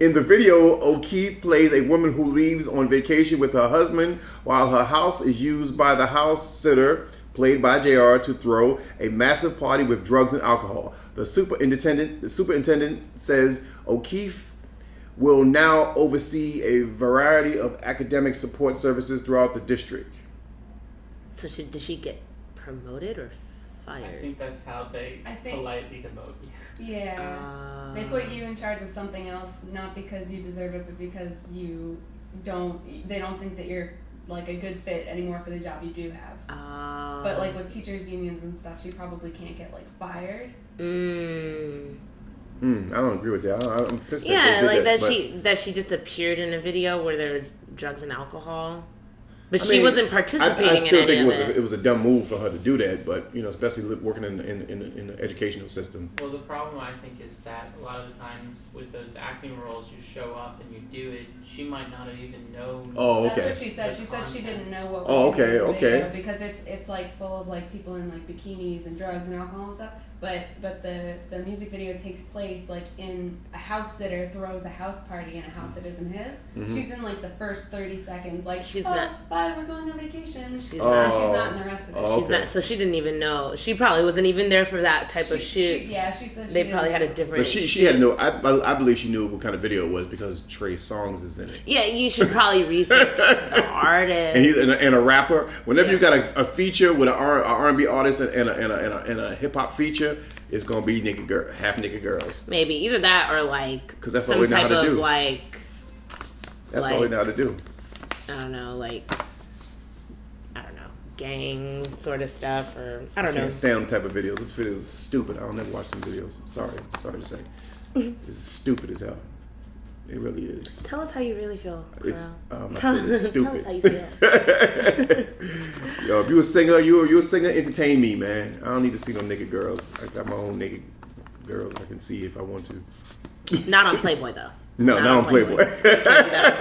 In the video, O'Keefe plays a woman who leaves on vacation with her husband while her house is used by the house sitter, played by JR, to throw a massive party with drugs and alcohol. The superintendent says O'Keefe will now oversee a variety of academic support services throughout the district. So did she get promoted or fired? I think that's how they politely demote you. Yeah. They put you in charge of something else, not because you deserve it, but because they don't think that you're like a good fit anymore for the job you do have. But like with teachers unions and stuff, she probably can't get like fired. I don't agree with that. I'm pissed that she just appeared in a video where there was drugs and alcohol, but she wasn't participating I still in any think of it. It was a dumb move for her to do that, but especially working in the educational system. Well, the problem I think is that a lot of the times with those acting roles, you show up and you do it. She might not have even known. Oh, okay. That's what she said. She said she didn't know what was okay, in the okay. video because it's like full of like people in like bikinis and drugs and alcohol and stuff. But the music video takes place like in a house sitter throws a house party in a house that isn't his. Mm-hmm. She's in like the first 30 seconds like She's not. Bye, we're going on vacation. She's not. not. She's not in the rest of it. Oh, She's not. So she didn't even know. She probably wasn't even there for that type of shoot. She said They probably had a different. But she had no. I believe she knew what kind of video it was because Trey Songz is in it. Yeah, you should probably research the artist. And he's and a rapper. Whenever you got a feature with an R&B artist and a hip hop feature, it's gonna be half naked girls. Maybe either that or like because that's some all they know how type to of do. That's all they know how to do. I don't know, gang sort of stuff, or I don't know. Can't stand them type of videos. Those videos are stupid. I'll never watch them videos. Sorry to say, it's stupid as hell. It really is. Tell us how you really feel, Carl. Tell us how you feel. Yo, if you a singer, you a singer. Entertain me, man. I don't need to see no naked girls. I got my own naked girls I can see if I want to. Not on Playboy though. No, not on Playboy. You can't do that on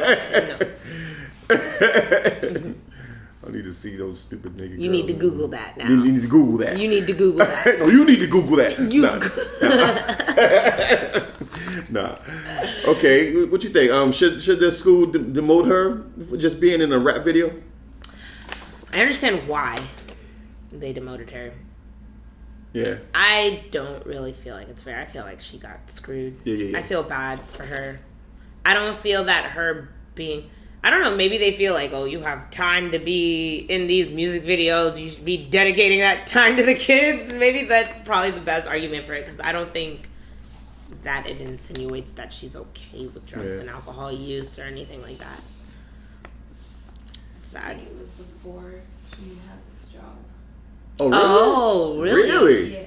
Playboy. No. I need to see those stupid naked girls. You need to Google that now. You need to Google that. You need to Google that. No, you need to Google that. Nah. Okay, what you think? Should the school demote her for just being in a rap video? I understand why they demoted her. Yeah. I don't really feel like it's fair. I feel like she got screwed. Yeah. I feel bad for her. I don't feel that her being... I don't know, maybe they feel like, oh, you have time to be in these music videos. You should be dedicating that time to the kids. Maybe that's probably the best argument for it, because I don't think that it insinuates that she's okay with drugs and alcohol use or anything like that. Sad. I think it was before she had this job. Oh, really? Really? Yeah.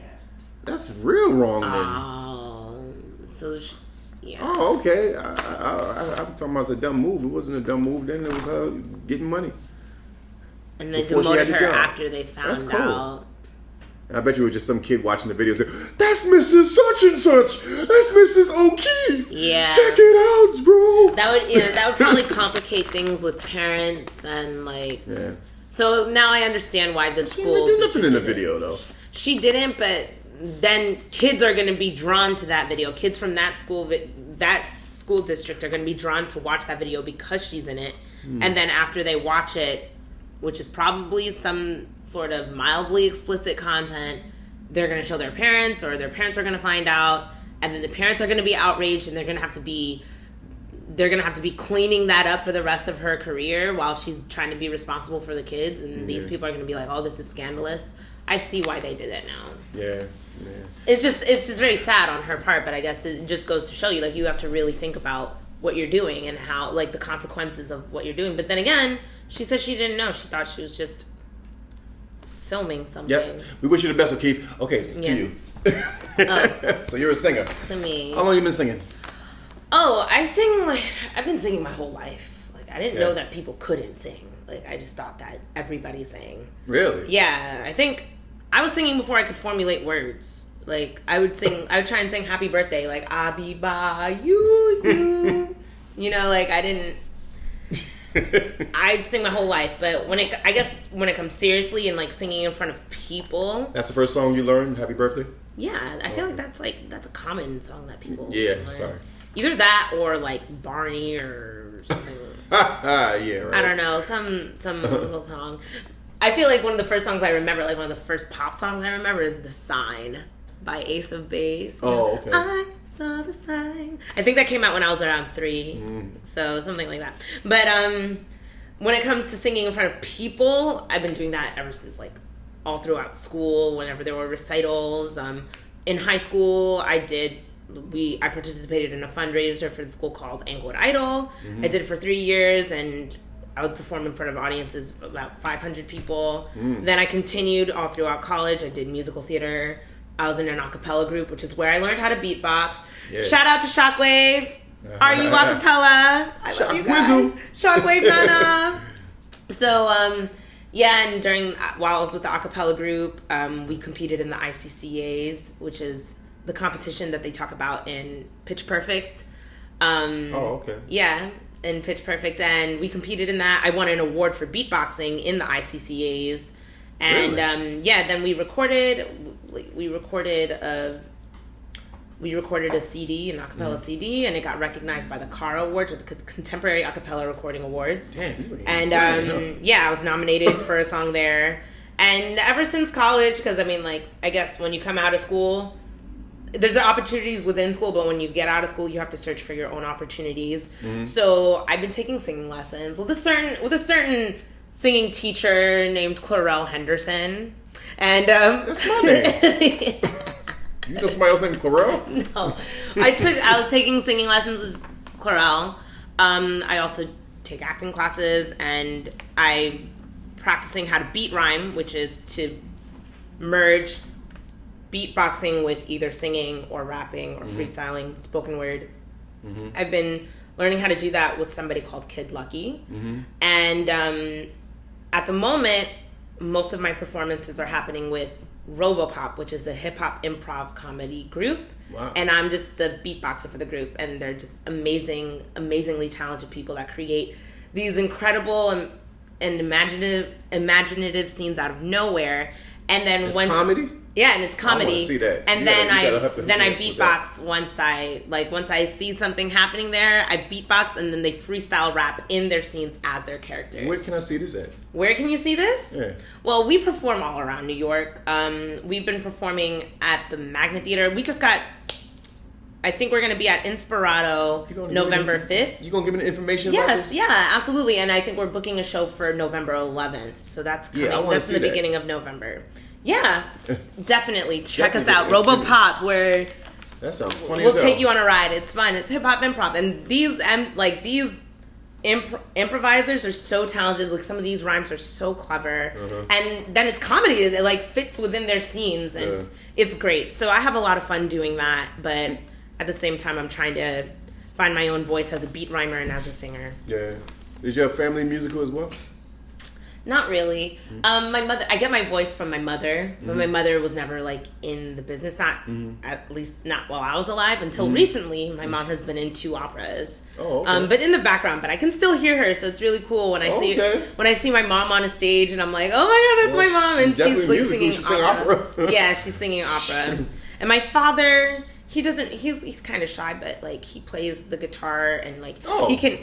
That's real wrong, then. Oh, so... Yeah. Oh, okay. I'm talking about it's a dumb move. It wasn't a dumb move then. It was her getting money. And they before demoted the her job. after they found That's cool. out. And I bet you it was just some kid watching the videos. That's Mrs. Such and Such. That's Mrs. O'Keefe. Yeah. Check it out, bro. That would probably complicate things with parents and like. Yeah. So now I understand why the She school didn't do nothing in the distributed it. video though. She didn't, but then kids are going to be drawn to that video. Kids from that school district are going to be drawn to watch that video because she's in it. And then after they watch it, which is probably some sort of mildly explicit content, they're going to show their parents, or their parents are going to find out, and then the parents are going to be outraged, and they're going to have to be cleaning that up for the rest of her career while she's trying to be responsible for the kids, and these people are going to be like, oh, this is scandalous. I see why they did it now. Yeah. It's just very sad on her part, but I guess it just goes to show you, like, you have to really think about what you're doing and how, like, the consequences of what you're doing. But then again, she said she didn't know. She thought she was just filming something. Yep. We wish you the best, O'Keefe. Okay, to you. So you're a singer. To me. How long have you been singing? Oh, I've been singing my whole life. Like, I didn't know that people couldn't sing. Like, I just thought that everybody sang. Really? Yeah, I think I was singing before I could formulate words. Like, I would try and sing Happy Birthday, like, I be by you. You know, like, I'd sing my whole life, but when it comes seriously and, like, singing in front of people. That's the first song you learned, Happy Birthday? Yeah, I feel like that's a common song that people learn. Sorry. Either that or, like, Barney or something. Yeah, right. I don't know, some little song. I feel like one of the first songs I remember, like one of the first pop songs I remember, is The Sign by Ace of Base. Oh, okay. I saw the sign. I think that came out when I was around 3. So something like that. But when it comes to singing in front of people, I've been doing that ever since, like, all throughout school, whenever there were recitals. In high school, I participated in a fundraiser for the school called Anglewood Idol. I did it for 3 years, and I would perform in front of audiences of about 500 people. Then I continued all throughout college. I did musical theater. I was in an a cappella group, which is where I learned how to beatbox. Yeah. Shout out to Shockwave. Are you a cappella? I love you guys. Shockwave Nana. So, and while I was with the a cappella group, we competed in the ICCAs, which is the competition that they talk about in Pitch Perfect. Okay. Yeah, in Pitch Perfect. And we competed in that. I won an award for beatboxing in the ICCAs. And, really? Then we recorded a CD, an acapella CD, and it got recognized by the CARA Awards, or the Contemporary Acapella Recording Awards. Damn, and I was nominated for a song there. And ever since college, because I guess when you come out of school, there's opportunities within school, but when you get out of school, you have to search for your own opportunities. So I've been taking singing lessons with a certain singing teacher named Clarell Henderson, and that's my name. You know somebody else named Clarell? No. I was taking singing lessons with Clarell. I also take acting classes, and I'm practicing how to beat rhyme, which is to merge beatboxing with either singing or rapping or freestyling, spoken word. I've been learning how to do that with somebody called Kid Lucky. And at the moment, most of my performances are happening with Robopop, which is a hip-hop improv comedy group. Wow. And I'm just the beatboxer for the group, and they're just amazingly talented people that create these incredible and imaginative scenes out of nowhere. And then it's comedy? Yeah, and it's comedy. I want to see that. And then I beatbox once I see something happening there, I beatbox, and then they freestyle rap in their scenes as their characters. Where can I see this at? Where can you see this? Yeah. Well, we perform all around New York. We've been performing at the Magnet Theater. I think we're going to be at Inspirato November 5th. You going to give me the information about this? Yes, yeah, absolutely. And I think we're booking a show for November 11th. So that's coming. Yeah, that's in the beginning of November. Yeah, definitely. Check us out. Robopop, where that sounds funny. We'll take you on a ride. It's fun. It's hip hop improv, and these improvisers are so talented. Like, some of these rhymes are so clever, and then it's comedy. It fits within their scenes, and it's great. So I have a lot of fun doing that, but at the same time, I'm trying to find my own voice as a beat rhymer and as a singer. Yeah. Is your family musical as well? Not really. My mother, I get my voice from my mother, but my mother was never in the business. Not at least not while I was alive. Until recently, my mom has been in 2 operas. Oh, okay. But in the background. But I can still hear her, so it's really cool when I see my mom on a stage, and I'm like, oh my god, that's my mom, and she's singing opera. Yeah, she's singing opera. And my father, he's kind of shy, but he plays the guitar, and he can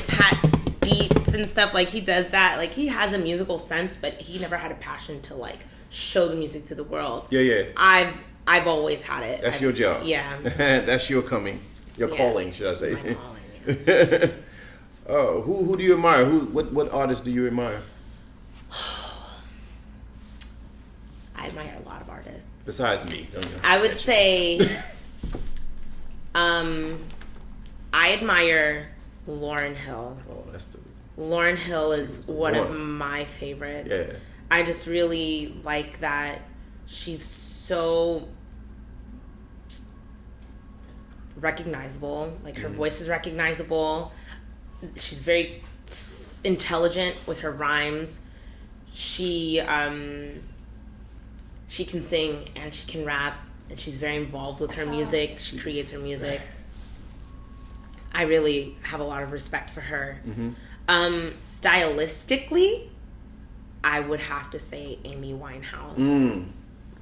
pat beats and stuff. He does that. He has a musical sense, but he never had a passion to show the music to the world. Yeah. I've always had it. That's your job. Yeah. That's your calling, should I say? My calling. Yeah. Oh, who do you admire? What artists do you admire? I admire a lot of artists. Besides me, don't you? I would say, I admire Lauryn Hill. Oh, Lauryn Hill is one of my favorites. Yeah. I just really like that she's so recognizable. Her voice is recognizable. She's very intelligent with her rhymes. She can sing and she can rap, and she's very involved with her music. She creates her music. I really have a lot of respect for her. Stylistically, I would have to say Amy Winehouse.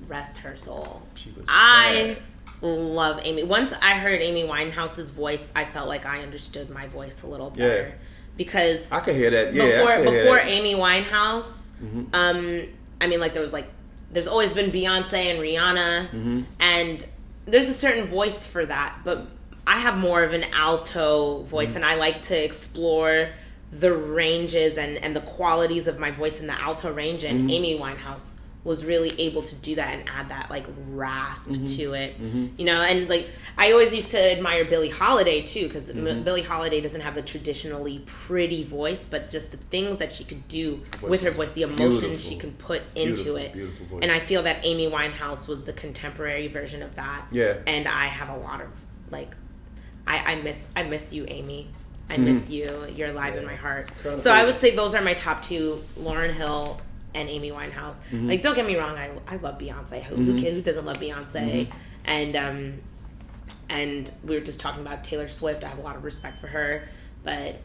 Rest her soul. I love Amy. Once I heard Amy Winehouse's voice, I felt like I understood my voice a little better. Yeah. Because I could hear that. Before Amy Winehouse, there's always been Beyonce and Rihanna, and there's a certain voice for that, but I have more of an alto voice, and I like to explore the ranges and the qualities of my voice in the alto range, and Amy Winehouse was really able to do that and add that like rasp to it, you know. And like I always used to admire Billie Holiday too, because Billie Holiday doesn't have a traditionally pretty voice, but just the things that she could do with her voice, the emotion she can put into it. And I feel that Amy Winehouse was the contemporary version of that. Yeah. And I have a lot of like, I miss you, Amy. I miss you. You're alive in my heart. So crazy. I would say those are my top two: Lauryn Hill and Amy Winehouse. Like, don't get me wrong, I love Beyonce. Who doesn't love Beyonce? And we were just talking about Taylor Swift. I have a lot of respect for her, but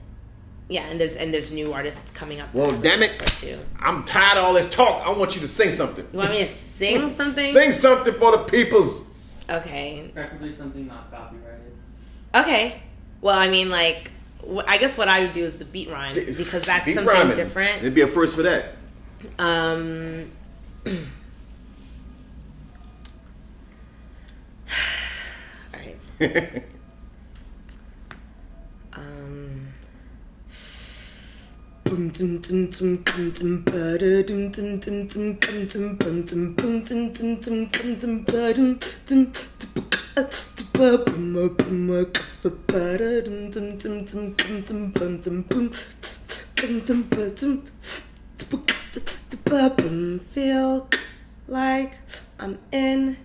yeah, and there's new artists coming up. Well, damn it, too. I'm tired of all this talk. I want you to sing something. You want me to sing something? Sing something for the peoples. Okay. Preferably something not copyrighted. Okay. Well, I mean, like, I guess what I would do is the beat rhyme, because that's beat something rhyming. different. It'd be a first for that. All right. Feel like I'm in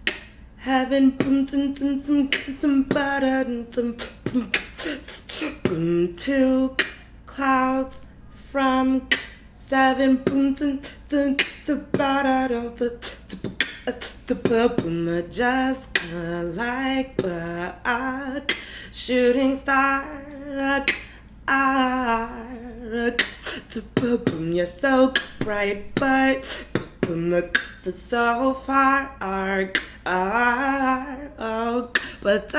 heaven. Two clouds from seven. Just like a shooting star. You're so bright, but so far. But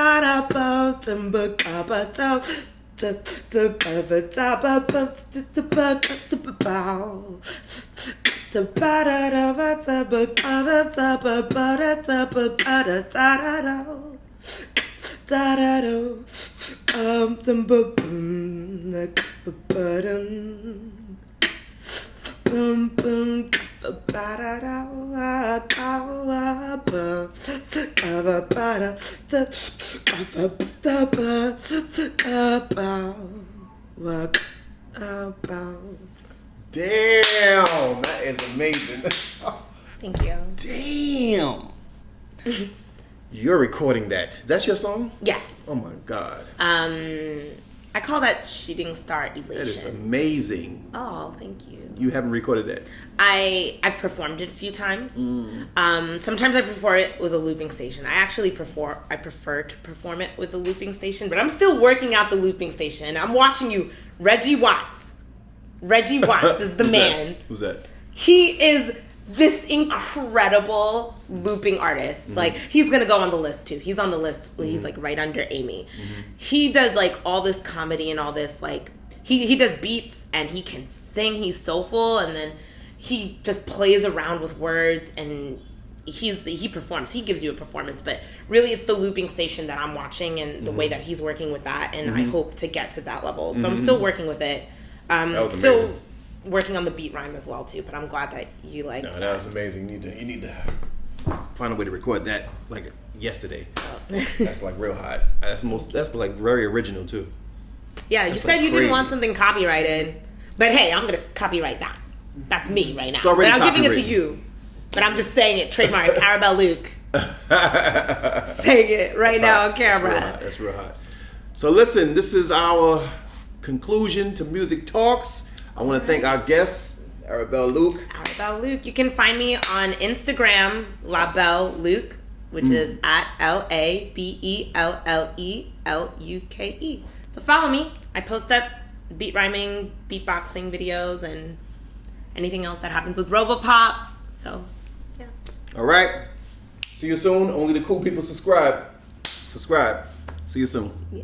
Damn, that is amazing. Thank you. Damn. You're recording that. That's your song? Yes. Oh my God. I call that shooting star elation. That is amazing. Oh, thank you. You haven't recorded that? I've performed it a few times. Sometimes I perform it with a looping station. I prefer to perform it with a looping station, but I'm still working out the looping station. I'm watching you, Reggie Watts. Reggie Watts is the man. Who's that? He is this incredible looping artist. Like, he's gonna go on the list too. He's on the list. He's like right under Amy. He does like all this comedy and all this, like, he does beats and he can sing. He's soulful, and then he just plays around with words, and he performs. He gives you a performance, but really it's the looping station that I'm watching and the way that he's working with that, and I hope to get to that level. So I'm still working with it. Still amazing. Working on the beat rhyme as well too, but I'm glad that you liked that. That was amazing. You need to find a way to record that like yesterday. That's like real hot. That's like very original too. Yeah, that's you said like you crazy. didn't want something copyrighted, but hey, I'm gonna copyright that. That's me right now. It's already but I'm giving it to copywritten. you. But I'm just saying it, trademark, Arabelle Luke. Saying it right now on camera. That's real hot. So listen, this is our conclusion to Music Talks. I want to thank our guests, Arabelle Luke. Arabelle Luke. You can find me on Instagram, LaBelle Luke, which is at LABELLELUKE. So follow me. I post up beat rhyming, beatboxing videos, and anything else that happens with Robopop. So, yeah. All right. See you soon. Only the cool people subscribe. See you soon. Yeah.